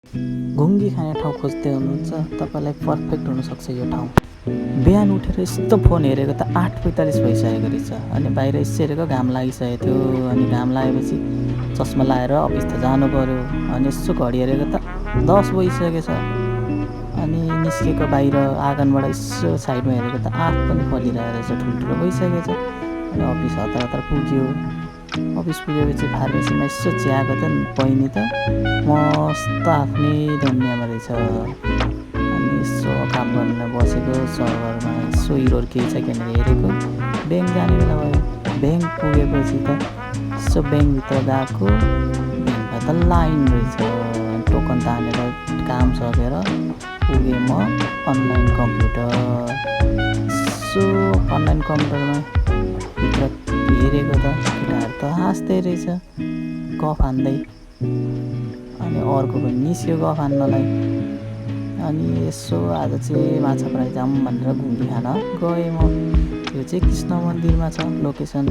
घुङ्गी खाने ठाउँ खोज्दै हुनुहुन्छ तपाईँलाई पर्फेक्ट हुनसक्छ यो ठाउँ। बिहान उठेर यस्तो फोन हेरेको त 8:45 भइसकेको रहेछ अनि बाहिर यसो हेरेको घाम लागिसकेको थियो अनि घाम लागेपछि चस्मा लाएर अफिस त जानु पर्यो अनि यसो घडी हेरेको त 10 भइसकेछ अनि निस्केको बाहिर आँगनबाट यसो साइडमा हेरेको त आँप पनि फलिरहेको रहेछ, ठुल्ठुलो भइसकेछ अनि अफिस हतार हतार पुग्यो। अफिस पुगेपछि फार्मेसीमा यसो चियाएको त बहिनी त मस्त आफ्नै दुनियाँमा रहेछ अनि यसो काम गर्न बसेको सर्भरमा यसो इरोर केही छ कि भनेर हेरेको ब्याङ्क जाने बेला भयो। ब्याङ्क पुगेपछि त यसो ब्याङ्कभित्र गएको, ब्याङ्कमा त लाइन रहेछ, टोकन तानेर काम सकेर पुगेँ म अनलाइन कम्प्युटर। यसो अनलाइन कम्प्युटरमा भित्र हेरेको त केटाहरू त हाँस्दै रहेछ गफ हान्दै अनि अर्को पनि निस्क्यो गफ हान्नलाई अनि यसो आज चाहिँ माछा फ्राई जाऊँ भनेर घुङ्गी खान गएँ म। यो चाहिँ कृष्ण मन्दिरमा छ लोकेसन।